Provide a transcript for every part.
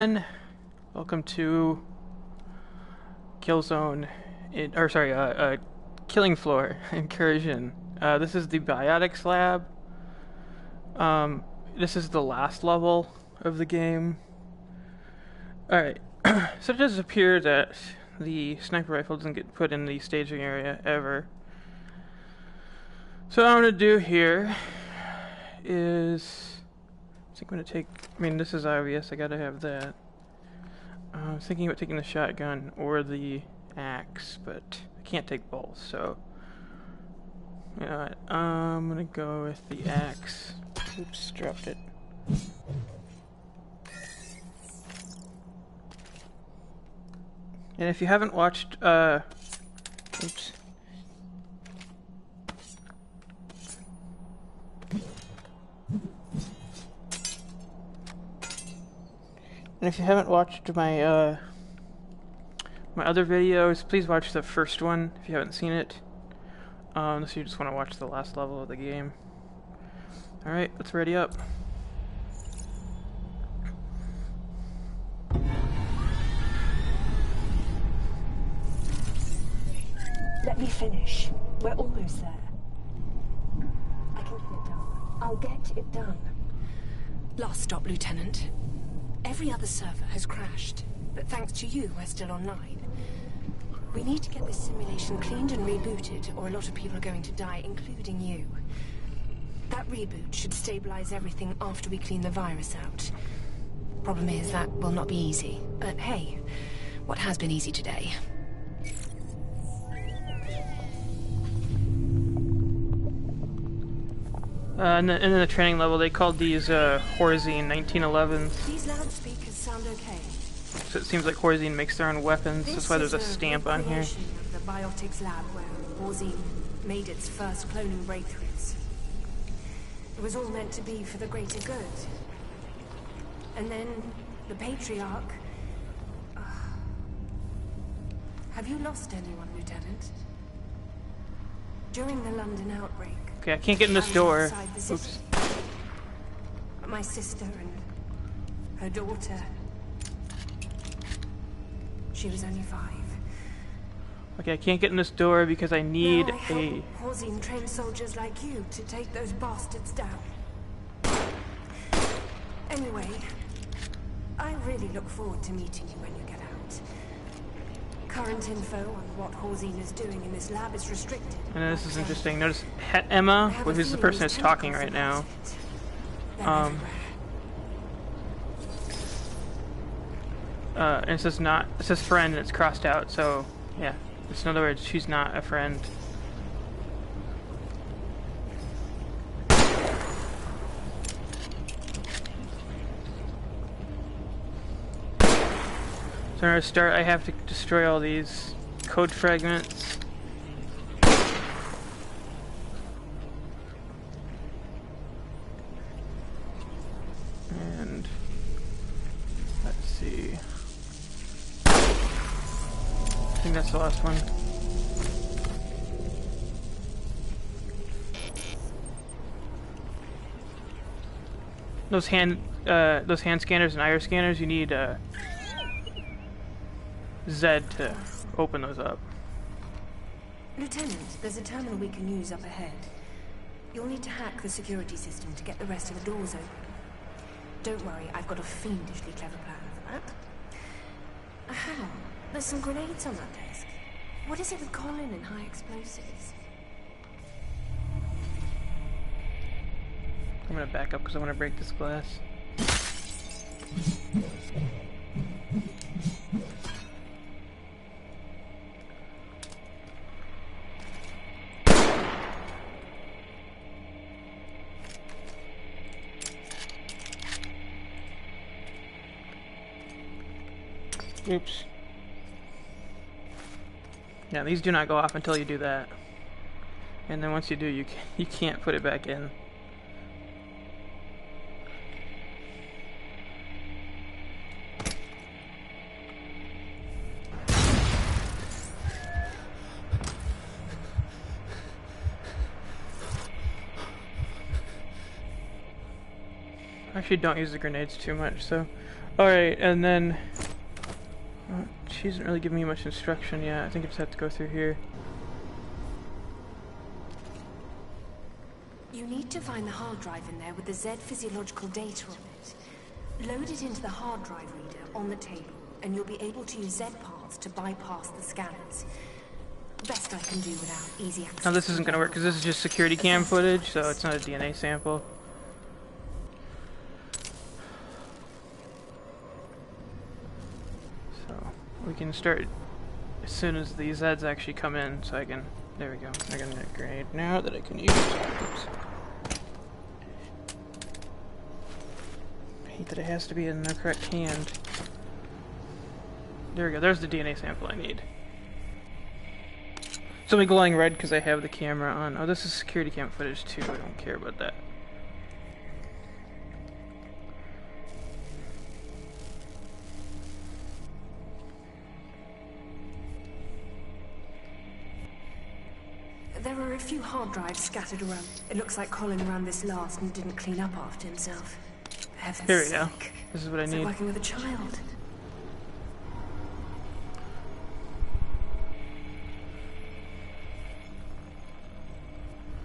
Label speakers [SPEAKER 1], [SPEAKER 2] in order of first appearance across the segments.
[SPEAKER 1] And welcome to Killzone, Killing Floor Incursion. This is the Biotics Lab. This is the last level of the game. Alright, so it does appear that the sniper rifle doesn't get put in the staging area ever. So what I'm going to do here is... I think I'm going to take... I mean, this is obvious, I gotta have that. I was thinking about taking the shotgun or the axe, but I can't take both, so... You know what, I'm gonna go with the axe. Oops, dropped it. And if you haven't watched, oops. And if you haven't watched my my other videos, please watch the first one if you haven't seen it. Unless you just want to watch the last level of the game. Alright, let's ready up.
[SPEAKER 2] Let me finish. We're almost there. I can get it done. I'll get it done.
[SPEAKER 3] Last stop, Lieutenant. Every other server has crashed, but thanks to you, we're still online. We need to get this simulation cleaned and rebooted, or a lot of people are going to die, including you. That reboot should stabilize everything after we clean the virus out. Problem is, that will not be easy. But hey, what has been easy today?
[SPEAKER 1] In the training level, they called these Horzine 1911s.
[SPEAKER 3] These loudspeakers sound okay.
[SPEAKER 1] So it seems like Horzine makes their own weapons. That's why there's a stamp on here.
[SPEAKER 3] Of the Biotics Lab where Horzine made its first cloning breakthroughs. It was all meant to be for the greater good. And then the Patriarch. Have you lost anyone, Lieutenant? During the London outbreak.
[SPEAKER 1] Okay, I can't get in this door. Oops.
[SPEAKER 3] My sister and her daughter. She was only 5.
[SPEAKER 1] Okay, I can't get in this door because I need
[SPEAKER 3] now I help
[SPEAKER 1] a...
[SPEAKER 3] Horzine trained soldiers like you to take those bastards down. Anyway, I really look forward to meeting you when you get out. Current info on what Horzine is doing in this lab is restricted.
[SPEAKER 1] And this is interesting. Notice Emma, who's the person that's talking right now. And it says not, it says friend and it's crossed out, so yeah. It's in other words, she's not a friend. So in order to start, I have to destroy all these code fragments. And let's see. I think that's the last one. Those hand scanners and IR scanners, you need Z to open those up.
[SPEAKER 3] Lieutenant, there's a terminal we can use up ahead. You'll need to hack the security system to get the rest of the doors open. Don't worry, I've got a fiendishly clever plan for that. Hang on, there's some grenades on that desk. What is it with Colin and high explosives?
[SPEAKER 1] I'm gonna back up because I want to break this glass. Oops. Yeah, these do not go off until you do that. And then once you do, you can't put it back in. Actually, don't use the grenades too much, so Alright, and then... she hasn't really given me much instruction yet. I think I just have to go through here.
[SPEAKER 3] You need to find the hard drive in there with the Z physiological data on it. Load it into the hard drive reader on the table, and you'll be able to use Z parts to bypass the scanners. Best I can do without easy access.
[SPEAKER 1] Now this isn't going to work because this is just security cam footage, so it's not a DNA sample. So we can start as soon as these Zeds actually come in, so I can... There we go. I got a grenade now that I can use. Oops. I hate that it has to be in the correct hand. There we go. There's the DNA sample I need. It's only glowing red because I have the camera on. Oh, this is security cam footage too. I don't care about that.
[SPEAKER 3] There are a few hard drives scattered around. It looks like Colin ran this last and didn't clean up after himself. For heaven's
[SPEAKER 1] Here we go.
[SPEAKER 3] sake.
[SPEAKER 1] This is what I
[SPEAKER 3] It's
[SPEAKER 1] need.
[SPEAKER 3] like working with a child.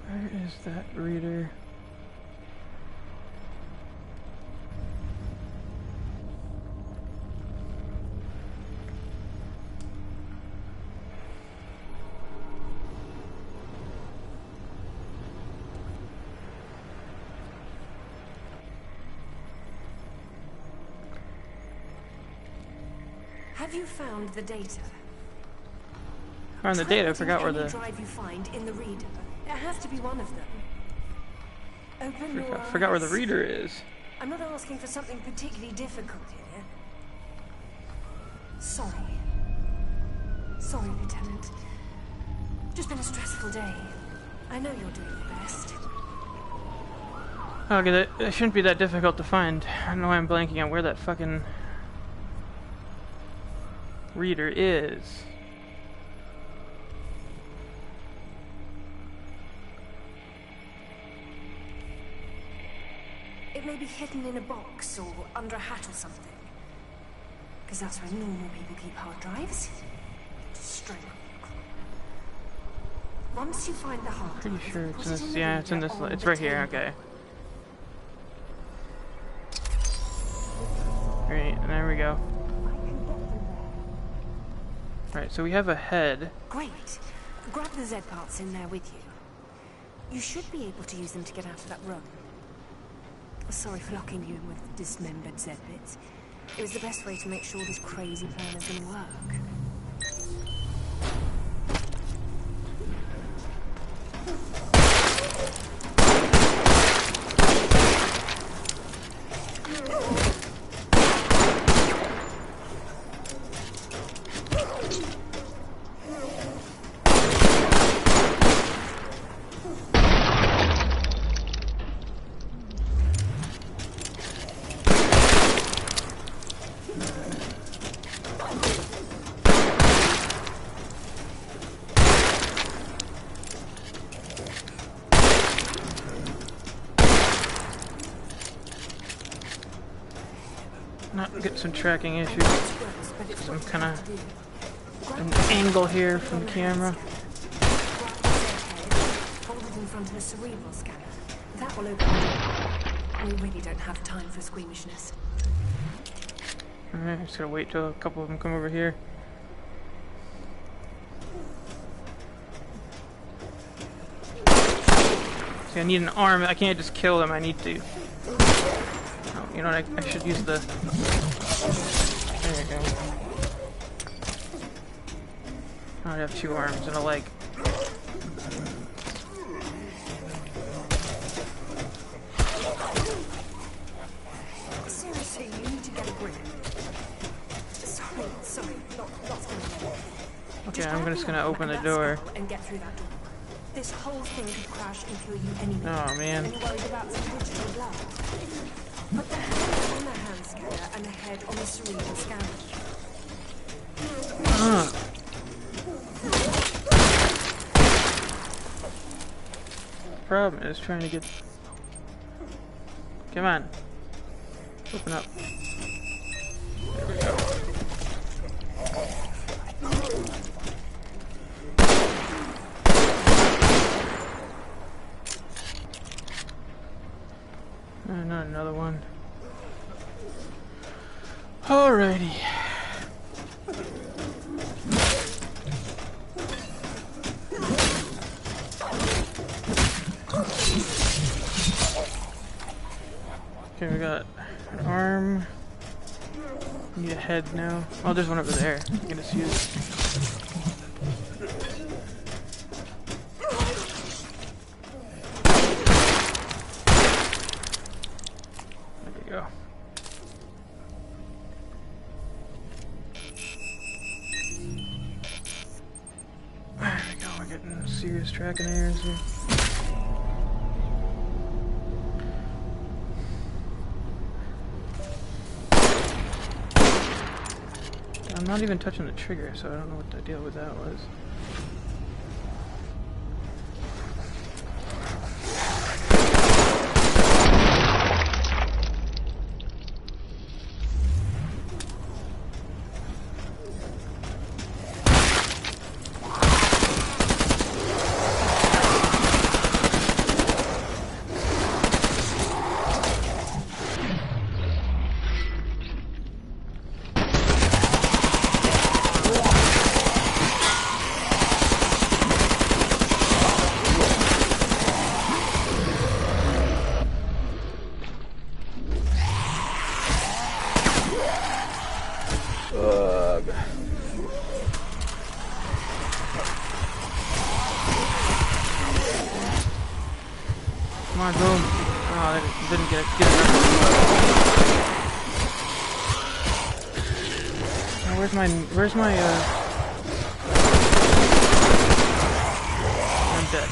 [SPEAKER 1] Where is that reader?
[SPEAKER 3] Have you found the data?
[SPEAKER 1] On the data, I forgot where the...
[SPEAKER 3] drive you find in the reader. It has to be one of them. Open your
[SPEAKER 1] I forgot where the
[SPEAKER 3] eyes.
[SPEAKER 1] reader is.
[SPEAKER 3] I'm not asking for something particularly difficult here. Sorry. Sorry, Lieutenant. Just been a stressful day. I know you're doing your best.
[SPEAKER 1] Okay, that shouldn't be that difficult to find. I don't know why I'm blanking on where that fucking reader is.
[SPEAKER 3] It may be hidden in a box or under a hat or something. Because that's where normal people keep hard drives. Strange. Once you find the hard drive,
[SPEAKER 1] Pretty sure it's
[SPEAKER 3] put
[SPEAKER 1] in
[SPEAKER 3] it
[SPEAKER 1] this.
[SPEAKER 3] the
[SPEAKER 1] Yeah, it's in
[SPEAKER 3] reader
[SPEAKER 1] this.
[SPEAKER 3] on
[SPEAKER 1] It's
[SPEAKER 3] the
[SPEAKER 1] right here.
[SPEAKER 3] table.
[SPEAKER 1] Okay. Alright, and there we go. Alright, so we have a head.
[SPEAKER 3] Great. Grab the Z parts in there with you. You should be able to use them to get out of that room. Sorry for locking you in with dismembered Z bits. It was the best way to make sure this crazy plan is going to work.
[SPEAKER 1] Not get some tracking issues. Some kind of an angle here from the camera.
[SPEAKER 3] Hold it in front of the cerebral scanner. That will open the door. We really don't have time for squeamishness.
[SPEAKER 1] Alright, I'm just gonna wait till a couple of them come over here. See, I need an arm. I can't just kill them. I need to. Oh, you know what? I should use the. There you go. I would have 2 arms and a leg.
[SPEAKER 3] Seriously, you need to get a grip. Sorry, lots going on.
[SPEAKER 1] Okay, I'm just gonna open the door.
[SPEAKER 3] And get through that door. This whole thing could crash and kill you anyway.
[SPEAKER 1] Oh man.
[SPEAKER 3] And you're worried about some digital blood. Put the hand on the hand scanner and the head on the cerebral scanner.
[SPEAKER 1] Problem is trying to get. Come on. Open up. Alrighty. Okay, we got an arm. Need a head now. Oh, there's one over there. I'm gonna just use it. There we go. There we go. We're getting serious tracking errors here. I'm not even touching the trigger, so I don't know what the deal with that was. Come on, boom. Oh, they didn't get it. Oh, where's my, I'm dead.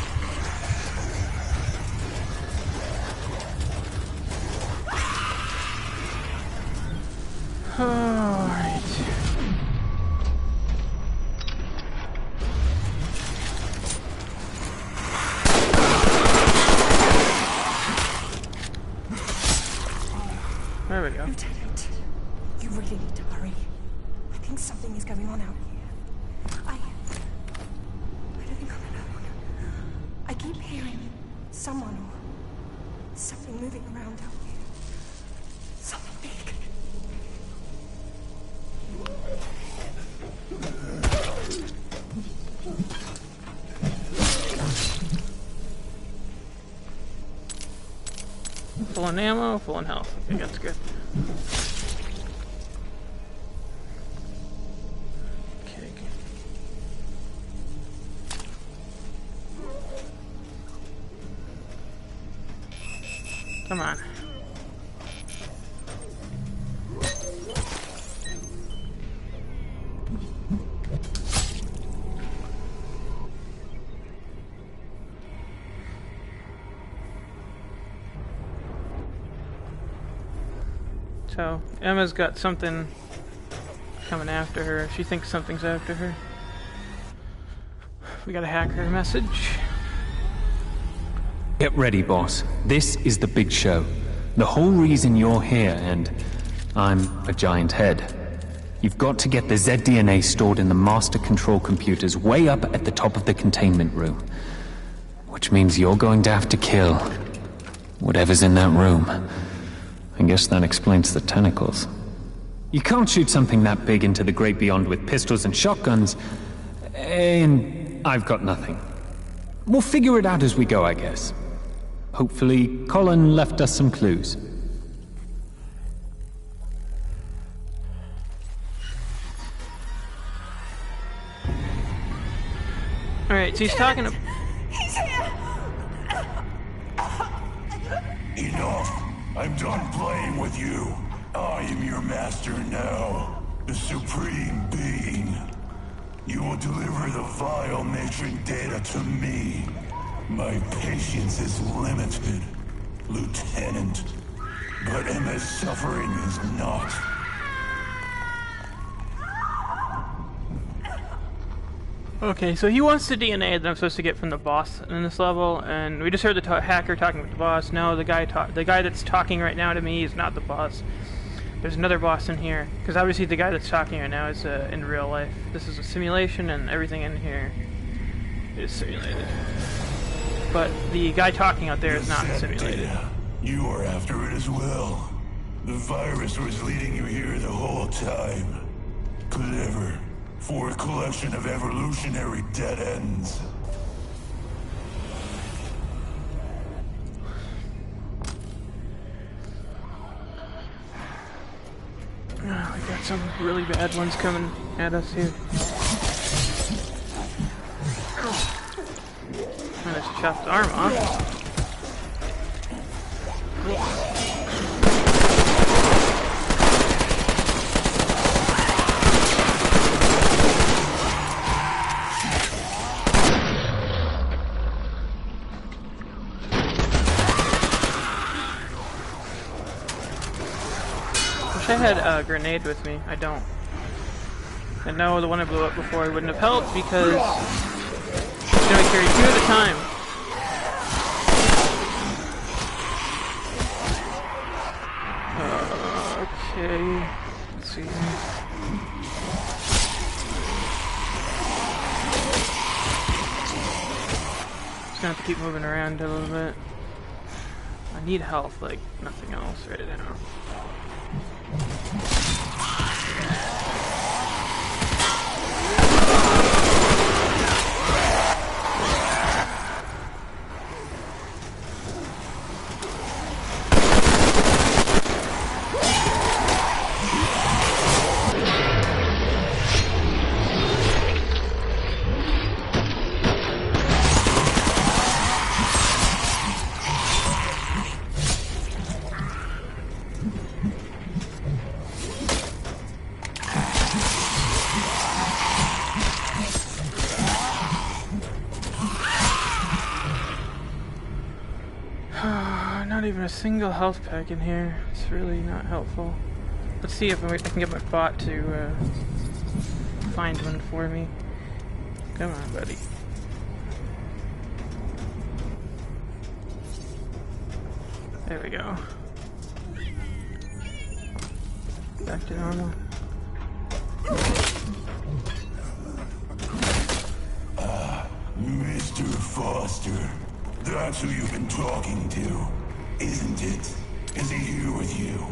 [SPEAKER 1] Alright. There we go.
[SPEAKER 2] Lieutenant, you really need to hurry. I think something is going on out here. I don't think I'm alone. I keep hearing someone or something moving around out here. Something big.
[SPEAKER 1] Full on ammo, full on health. Okay, that's good. Okay. Come on. So, Emma's got something coming after her. She thinks something's after her. We got a hacker message.
[SPEAKER 4] Get ready, boss. This is the big show. The whole reason you're here, and I'm a giant head. You've got to get the ZDNA stored in the master control computers way up at the top of the containment room. Which means you're going to have to kill whatever's in that room. I guess that explains the tentacles. You can't shoot something that big into the great beyond with pistols and shotguns, and I've got nothing. We'll figure it out as we go, I guess. Hopefully, Colin left us some clues.
[SPEAKER 1] Alright, so he's talking to...
[SPEAKER 2] He's here!
[SPEAKER 5] Enough. I'm done playing with you. I am your master now, the Supreme Being. You will deliver the vile matron data to me. My patience is limited, Lieutenant. But Emma's suffering is not.
[SPEAKER 1] Okay, so he wants the DNA that I'm supposed to get from the boss in this level, and we just heard the hacker talking with the boss. No, the guy that's talking right now to me is not the boss. There's another boss in here, because obviously the guy that's talking right now is in real life. This is a simulation, and everything in here is simulated. But the guy talking out there is not simulated.
[SPEAKER 5] You are after it as well. The virus was leading you here the whole time. Clever. For a collection of evolutionary dead ends.
[SPEAKER 1] Oh, we got some really bad ones coming at us here. I just chopped his arm off. I had a grenade with me. I don't. And no, the one I blew up before I wouldn't have helped because it's gonna carry 2 at a time. Okay. Let's see. Just gonna have to keep moving around a little bit. I need health like nothing else right now. Not even a single health pack in here. It's really not helpful. Let's see if I can get my bot to find one for me. Come on, buddy. There we go. Back to normal.
[SPEAKER 5] Mr. Foster, that's who you've been talking to, isn't it? Is he here with you?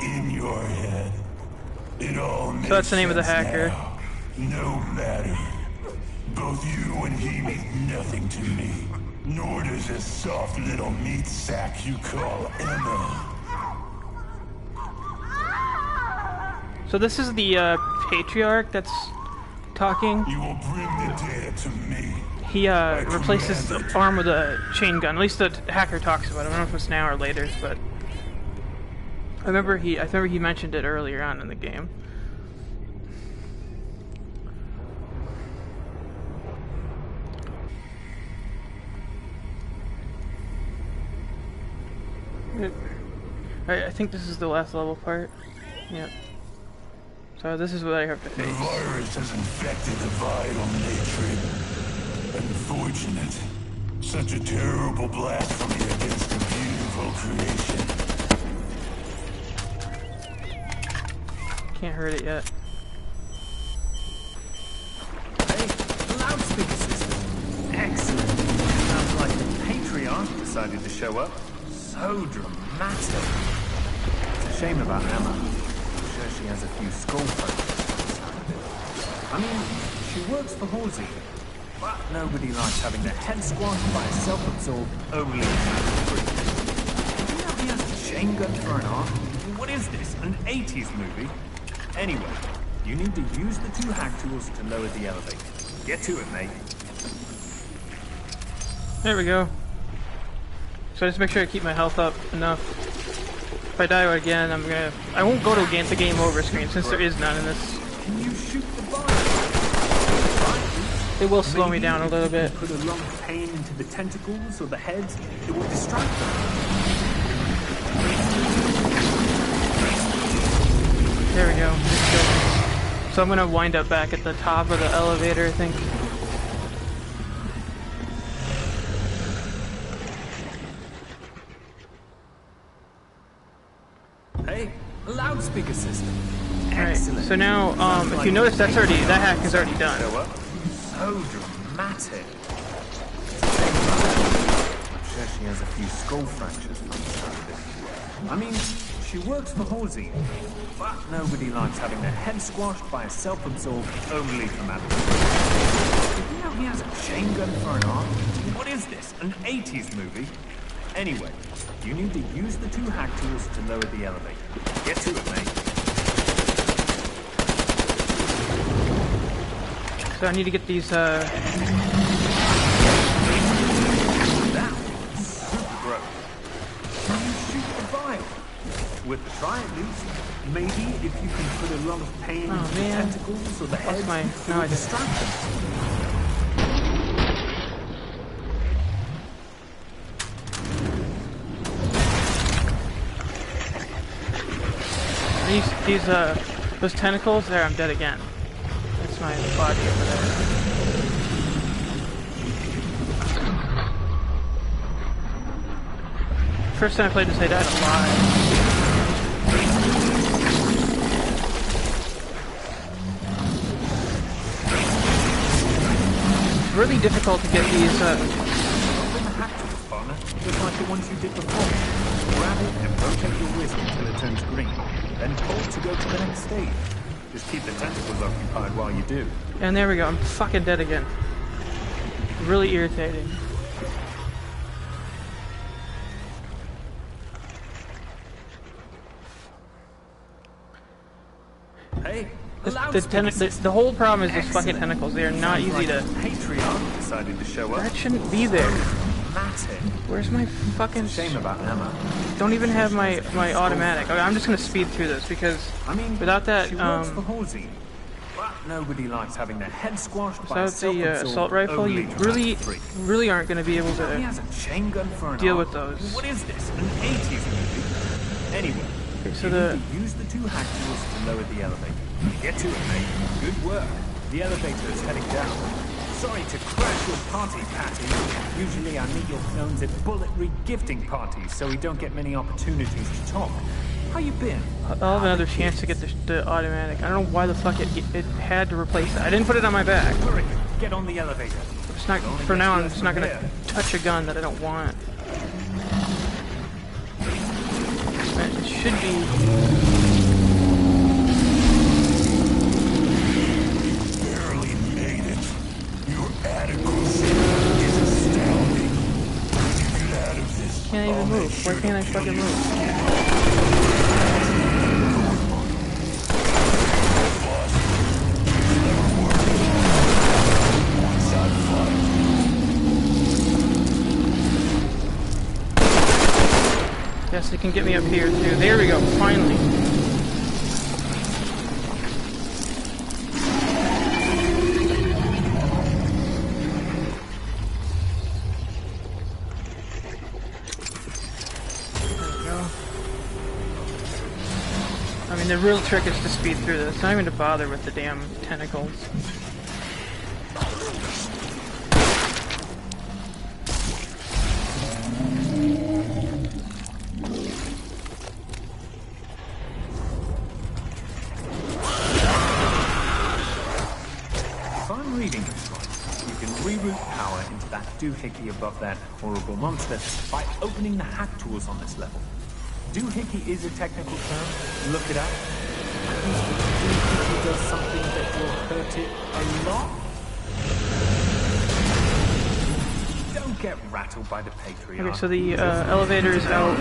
[SPEAKER 5] In your head? It all makes
[SPEAKER 1] So that's the name of the hacker.
[SPEAKER 5] now. No matter. Both you and he mean nothing to me. Nor does this soft little meat sack you call Emma.
[SPEAKER 1] So this is the patriarch that's talking.
[SPEAKER 5] You will bring the data to me.
[SPEAKER 1] He replaces the arm with a chain gun. At least the hacker talks about it. I don't know if it's now or later, but I remember he mentioned it earlier on in the game. Alright, I think this is the last level part. Yep. So this is what I have to
[SPEAKER 5] The
[SPEAKER 1] face.
[SPEAKER 5] virus has infected the vital matrix. Unfortunate. Such a terrible blasphemy against a beautiful creation.
[SPEAKER 1] Can't hurt it yet.
[SPEAKER 6] Hey, loudspeaker system. Excellent. Sounds like the Patriarch decided to show up. So dramatic. It's a shame about Emma. I'm sure she has a few skull fractures. I mean, she works for Halsey. But nobody likes having their head squashed by a self-absorbed, only freak. Do you know he has a chain gun for an arm? What is this, an 80s movie? Anyway, you need to use the 2 hack tools to lower the elevator. Get to it, mate.
[SPEAKER 1] There we go. So I just make sure I keep my health up enough. If I die again, I won't go to the game over screen since there is none in this.
[SPEAKER 6] Can you shoot the virus?
[SPEAKER 1] It will slow me down a little bit.
[SPEAKER 6] Put a long pain into the tentacles or the heads, it will distract them.
[SPEAKER 1] There we go. So I'm gonna wind up back at the top of the elevator, I think.
[SPEAKER 6] Hey, a loudspeaker system.
[SPEAKER 1] Alright,
[SPEAKER 6] Excellent.
[SPEAKER 1] so now, if you notice, that hack is already done.
[SPEAKER 6] Show up. So dramatic. I'm sure she has a few skull fractures from the start of it. I mean, She works for Halsey, but nobody likes having their head squashed by a self-absorbed only from Did you know he has a chain gun for an arm? What is this, an 80s movie? Anyway, you need to use the 2 hack tools to lower the elevator. Get to it, mate.
[SPEAKER 1] So I need to get these,
[SPEAKER 6] That was super gross. Can you shoot the vial? With the try at least. Maybe if you can put a lot of pain into the tentacles or the head,
[SPEAKER 1] no, I
[SPEAKER 6] distract them.
[SPEAKER 1] Those tentacles there, I'm dead again. That's my body over there. First time I played this, I died alive. It's really difficult to get these,
[SPEAKER 6] Open the hack tools, partner, just like the ones you did before. Grab it and rotate your wrist until it turns green. Then hold to go to the next stage. Just keep the tentacles occupied while you do.
[SPEAKER 1] And there we go, I'm fucking dead again. Really irritating.
[SPEAKER 6] Hey,
[SPEAKER 1] the whole problem is those fucking tentacles. They are not easy to...
[SPEAKER 6] Patriarch decided to show up.
[SPEAKER 1] That shouldn't be there.
[SPEAKER 6] Massive.
[SPEAKER 1] Where's my fucking...
[SPEAKER 6] Shame about Emma.
[SPEAKER 1] Don't even have my automatic. Okay, I'm just gonna speed through this because without that,
[SPEAKER 6] she works for Halsey, but nobody likes having their head squashed by
[SPEAKER 1] without the assault rifle, you really aren't gonna be able
[SPEAKER 6] He
[SPEAKER 1] to
[SPEAKER 6] has a chain gun for an
[SPEAKER 1] deal
[SPEAKER 6] arm.
[SPEAKER 1] with those.
[SPEAKER 6] What is this? An 80s movie? Anyway,
[SPEAKER 1] Okay, so
[SPEAKER 6] you
[SPEAKER 1] the
[SPEAKER 6] need to use the 2 hack tools to lower the elevator. Get to it, mate. Good work. The elevator is heading down. Sorry to crash your party, Patty. Usually I meet your clones at bullet re-gifting parties, so we don't get many opportunities to talk. How you been?
[SPEAKER 1] I'll have another chance to get the automatic. I don't know why the fuck it had to replace that. I didn't put it on my back.
[SPEAKER 6] Hurry, get on the elevator.
[SPEAKER 1] It's not for now. I'm just not gonna touch a gun that I don't want. It should be. Can't even move. Why can't I fucking move? Yes, it can get me up here too. There we go, finally. I mean, the real trick is to speed through this, not even to bother with the damn tentacles.
[SPEAKER 6] If I'm reading this right, you can reroute power into that doohickey above that horrible monster by opening the hack tools on this level. Doohickey is a technical term. Look it up. Doohickey does something that will hurt it a lot. Don't get rattled by the Patriarch.
[SPEAKER 1] Okay, so the elevator is out.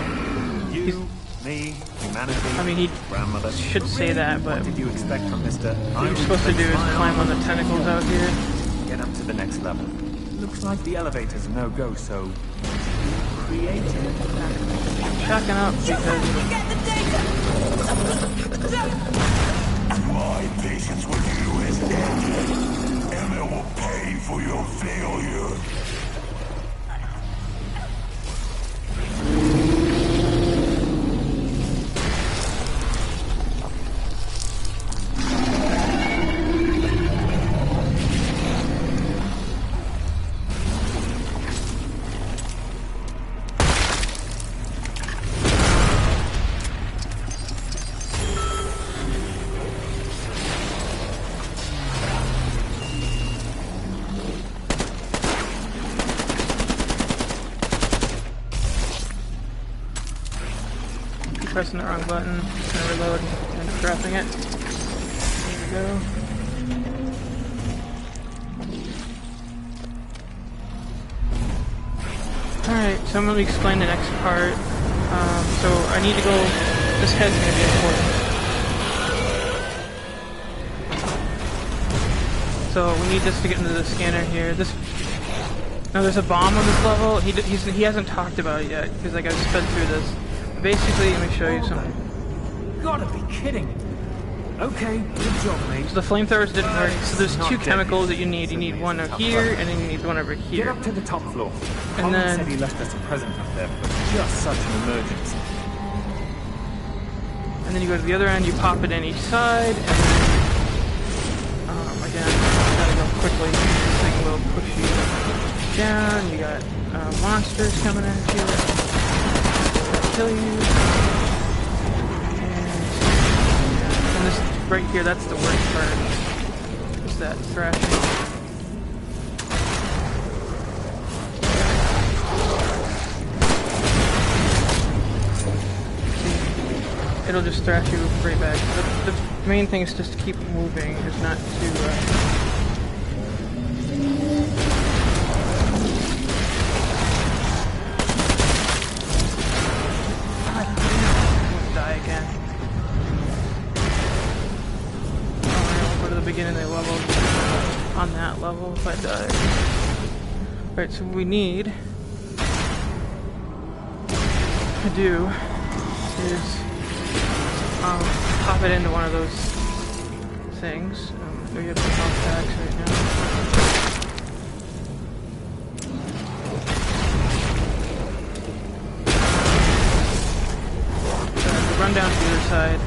[SPEAKER 6] You, me, humanity,
[SPEAKER 1] I mean, he
[SPEAKER 6] grandmother.
[SPEAKER 1] should say that, but
[SPEAKER 6] What did you expect from Mr.
[SPEAKER 1] what you're supposed to do is climb on the tentacles out here.
[SPEAKER 6] Get up to the next level. Looks like the elevator's a no-go, so creative.
[SPEAKER 1] Backing up because
[SPEAKER 5] My patience with you is ended. Emma will pay for your failure.
[SPEAKER 1] pressing the wrong button. Just gonna reload and end up dropping it. There we go. Alright, so I'm going to explain the next part. So I need to go... This head's going to be important. So we need this to get into the scanner here. Now there's a bomb on this level. He hasn't talked about it yet, because like I've sped through this. But basically, let me show you something.
[SPEAKER 6] You gotta be kidding me. Okay, good job, mate.
[SPEAKER 1] So the flamethrowers didn't work. So there's two chemicals that you need. You need one over here, and then you need one over here.
[SPEAKER 6] Get up to the top floor.
[SPEAKER 1] And
[SPEAKER 6] Colin
[SPEAKER 1] then
[SPEAKER 6] said he left us a present up there for just such an emergency.
[SPEAKER 1] And then you go to the other end, you pop it in each side, and then again, you gotta go quickly. This thing will push you down. You got monsters coming at you, kill you. And this right here, that's the worst part. Is that thrashing. It'll just thrash you right back. The main thing is just to keep moving, is not to die again. I'll go to the beginning of the level on that level if I die. Right, so what we need to do is pop it into one of those things. We have some health packs right now. So I have to run down to the other side.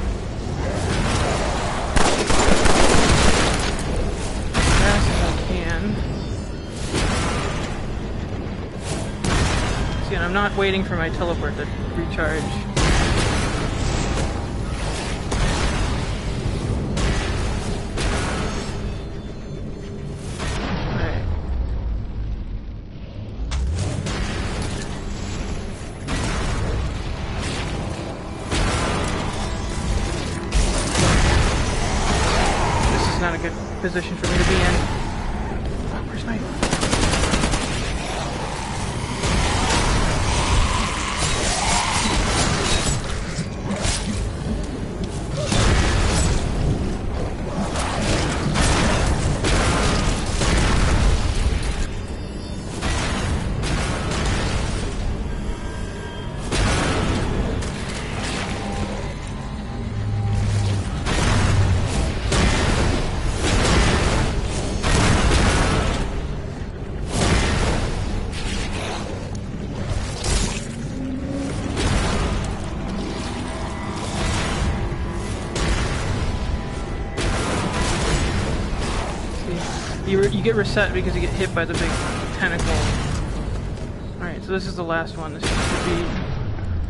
[SPEAKER 1] As fast as I can. See, and I'm not waiting for my teleport to recharge. Not a good position for me to be in. Where's my... You get reset because you get hit by the big tentacle. Alright, so this is the last one. This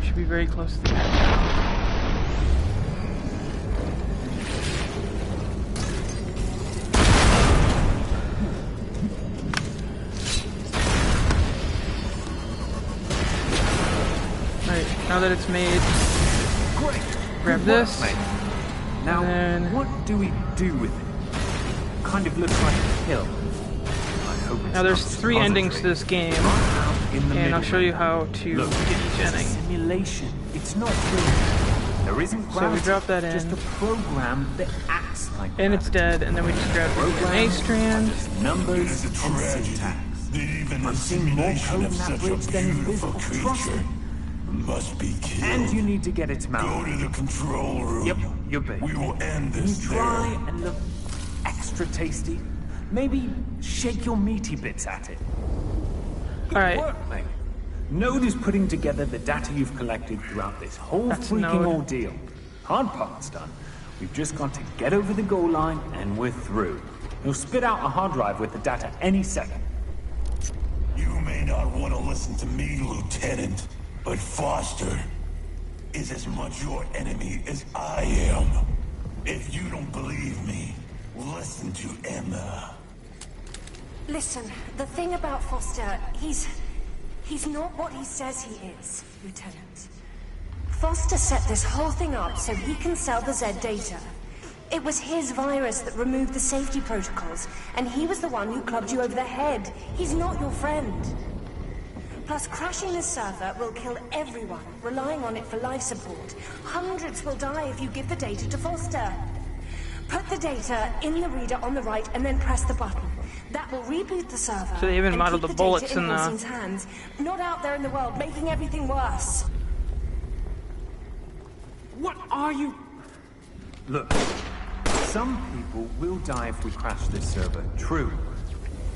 [SPEAKER 1] should be very close to the end. Alright, now that it's made,
[SPEAKER 6] Great.
[SPEAKER 1] grab this.
[SPEAKER 6] Now,
[SPEAKER 1] then...
[SPEAKER 6] what do we do with it? Kind of looks like a hill. I hope it's
[SPEAKER 1] Now there's
[SPEAKER 6] not
[SPEAKER 1] 3 endings to this game, and I'll show you how to
[SPEAKER 6] Look,
[SPEAKER 1] get each ending.
[SPEAKER 6] Simulation. It's not real. There isn't gravity.
[SPEAKER 1] So we drop that in.
[SPEAKER 6] Just a program that acts like
[SPEAKER 1] And it's dead, and then we just grab the DNA strand.
[SPEAKER 6] Numbers
[SPEAKER 5] It is a
[SPEAKER 6] and
[SPEAKER 5] tragedy
[SPEAKER 6] syntax.
[SPEAKER 5] that even
[SPEAKER 6] I'm
[SPEAKER 5] the
[SPEAKER 6] seeing more
[SPEAKER 5] simulation
[SPEAKER 6] code
[SPEAKER 5] of
[SPEAKER 6] in that
[SPEAKER 5] such a
[SPEAKER 6] bridge than
[SPEAKER 5] beautiful
[SPEAKER 6] invisible. Trust
[SPEAKER 5] creature
[SPEAKER 6] me.
[SPEAKER 5] must be killed.
[SPEAKER 6] And you need to get its mouth.
[SPEAKER 5] Go to the control room.
[SPEAKER 6] Yep, you're big.
[SPEAKER 5] We will end
[SPEAKER 6] Can you
[SPEAKER 5] this
[SPEAKER 6] try
[SPEAKER 5] there.
[SPEAKER 6] and look extra tasty? Maybe shake your meaty bits at it. Good
[SPEAKER 1] Alright.
[SPEAKER 6] work, mate. Node is putting together the data you've collected throughout this whole
[SPEAKER 1] That's
[SPEAKER 6] freaking
[SPEAKER 1] Node.
[SPEAKER 6] ordeal. Hard part's done. We've just got to get over the goal line and we're through. He'll spit out a hard drive with the data any second.
[SPEAKER 5] You may not want to listen to me, Lieutenant, but Foster is as much your enemy as I am. If you don't believe me, listen to Emma.
[SPEAKER 2] Listen, the thing about Foster, he's not what he says he is, Lieutenant. Foster set this whole thing up so he can sell the Z data. It was his virus that removed the safety protocols, and he was the one who clubbed you over the head. He's not your friend. Plus, crashing this server will kill everyone relying on it for life support. Hundreds will die if you give the data to Foster. Put the data in the reader on the right and then press the button. That will reboot the server.
[SPEAKER 1] So they even
[SPEAKER 2] and
[SPEAKER 1] modeled
[SPEAKER 2] keep
[SPEAKER 1] the bullets
[SPEAKER 2] data
[SPEAKER 1] in the...
[SPEAKER 2] Horsene's hands, not out there in the world, making everything worse.
[SPEAKER 6] What are you... Look, some people will die if we crash this server, true.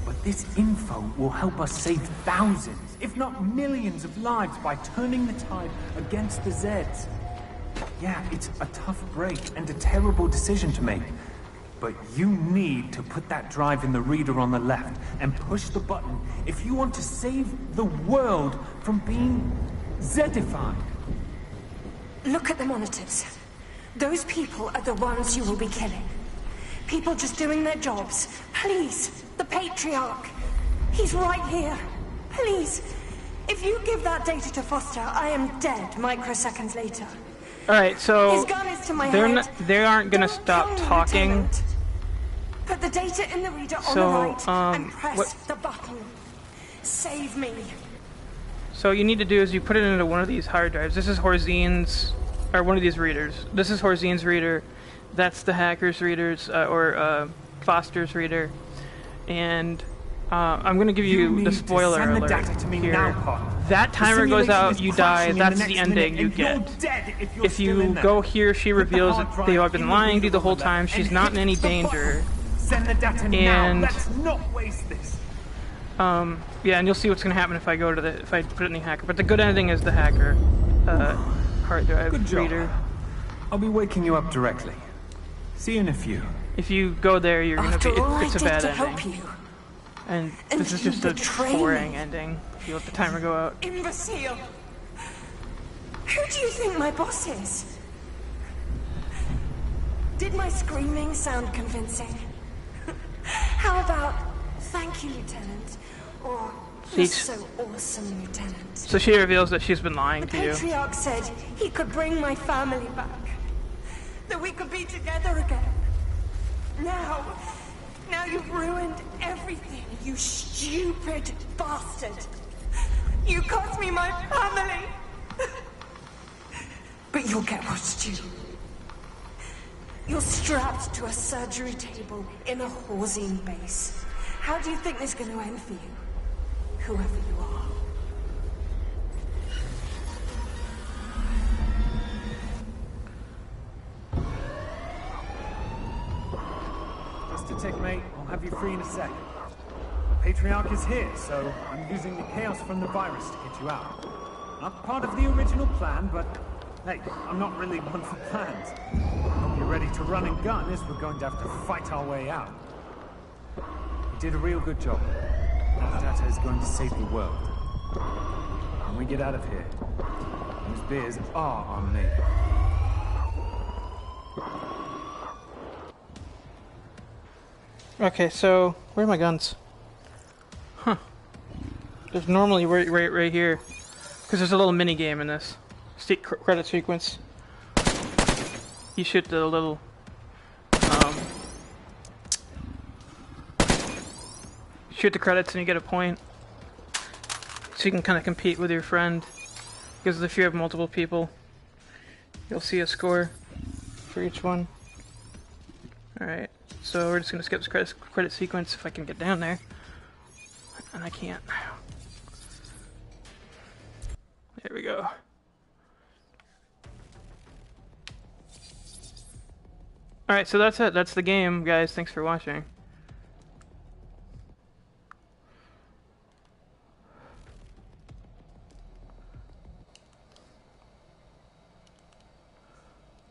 [SPEAKER 6] But this info will help us save thousands, if not millions of lives by turning the tide against the Zeds. Yeah, it's a tough break and a terrible decision to make. But you need to put that drive in the reader on the left and push the button if you want to save the world from being Zedified.
[SPEAKER 2] Look at the monitors. Those people are the ones you will be killing. People just doing their jobs. Please, the Patriarch. He's right here. Please. If you give that data to Foster, I am dead microseconds later.
[SPEAKER 1] Alright, so
[SPEAKER 2] His gun is to my head.
[SPEAKER 1] they aren't gonna
[SPEAKER 2] Don't
[SPEAKER 1] stop
[SPEAKER 2] kill me,
[SPEAKER 1] talking.
[SPEAKER 2] Lieutenant. Put the data in the reader on
[SPEAKER 1] So,
[SPEAKER 2] the right and press
[SPEAKER 1] what-
[SPEAKER 2] the button. Save me.
[SPEAKER 1] So what you need to do is you put it into one of these hard drives. This is Horzine's, or one of these readers. This is Horzine's reader. That's the hacker's readers, or Foster's reader. And I'm going to give you the spoiler
[SPEAKER 6] send the
[SPEAKER 1] alert
[SPEAKER 6] data to me
[SPEAKER 1] here.
[SPEAKER 6] now, Pod.
[SPEAKER 1] That timer
[SPEAKER 6] The
[SPEAKER 1] goes
[SPEAKER 6] simulation
[SPEAKER 1] out,
[SPEAKER 6] is
[SPEAKER 1] you die.
[SPEAKER 6] crashing in the
[SPEAKER 1] That's
[SPEAKER 6] next
[SPEAKER 1] the ending
[SPEAKER 6] minute,
[SPEAKER 1] you
[SPEAKER 6] and
[SPEAKER 1] get.
[SPEAKER 6] you're dead if you're
[SPEAKER 1] If
[SPEAKER 6] still
[SPEAKER 1] you
[SPEAKER 6] in there.
[SPEAKER 1] go here, she
[SPEAKER 6] Put the
[SPEAKER 1] reveals
[SPEAKER 6] hard
[SPEAKER 1] that
[SPEAKER 6] drive
[SPEAKER 1] they have
[SPEAKER 6] in
[SPEAKER 1] been
[SPEAKER 6] the
[SPEAKER 1] lying to you
[SPEAKER 6] reader
[SPEAKER 1] the whole
[SPEAKER 6] on the
[SPEAKER 1] time.
[SPEAKER 6] left
[SPEAKER 1] She's
[SPEAKER 6] and
[SPEAKER 1] not in
[SPEAKER 6] hit
[SPEAKER 1] any
[SPEAKER 6] the button.
[SPEAKER 1] danger.
[SPEAKER 6] Send the data
[SPEAKER 1] And-
[SPEAKER 6] now. Let's not waste this.
[SPEAKER 1] Yeah, and you'll see what's going to happen if I go to if I put it in the hacker. But the good ending is the hacker hard drive
[SPEAKER 6] Good job.
[SPEAKER 1] reader.
[SPEAKER 6] I'll be waking you up directly. See you in a few.
[SPEAKER 1] If you go there, you're going to
[SPEAKER 2] After
[SPEAKER 1] be.
[SPEAKER 2] all
[SPEAKER 1] It's
[SPEAKER 2] I
[SPEAKER 1] a
[SPEAKER 2] did
[SPEAKER 1] bad
[SPEAKER 2] to
[SPEAKER 1] ending.
[SPEAKER 2] help you.
[SPEAKER 1] And
[SPEAKER 2] And
[SPEAKER 1] this is
[SPEAKER 2] you
[SPEAKER 1] just a
[SPEAKER 2] betray me.
[SPEAKER 1] boring ending. If you let the timer go out.
[SPEAKER 2] Imbecile! Who do you think my boss is? Did my screaming sound convincing? How about, thank you, Lieutenant, or you're
[SPEAKER 1] Please.
[SPEAKER 2] so awesome, Lieutenant.
[SPEAKER 1] So she reveals that she's been lying
[SPEAKER 2] The
[SPEAKER 1] to you.
[SPEAKER 2] Patriarch said he could bring my family back. That we could be together again. Now you've ruined everything, you stupid bastard. You cost me my family. But you'll get what's due. You're strapped to a surgery table in a Horzine base. How do you think this is going to end for you? Whoever you are.
[SPEAKER 6] Just a tick, mate. I'll have you free in a sec. The Patriarch is here, so I'm using the chaos from the virus to get you out. Not part of the original plan, but hey, I'm not really one for plans. Hope you're ready to run and gun, as we're going to have to fight our way out. You did a real good job. That data is going to save the world. When we get out of here, those beers are on me.
[SPEAKER 1] Okay, so where are my guns? Huh. There's normally right here, because there's a little mini game in this credit sequence. You shoot the little shoot the credits and you get a point, so you can kind of compete with your friend. Because if you have multiple people, you'll see a score for each one. Alright, so we're just going to skip this credit sequence if I can get down there. And I can't. There we go. Alright, so that's it. That's the game, guys. Thanks for watching.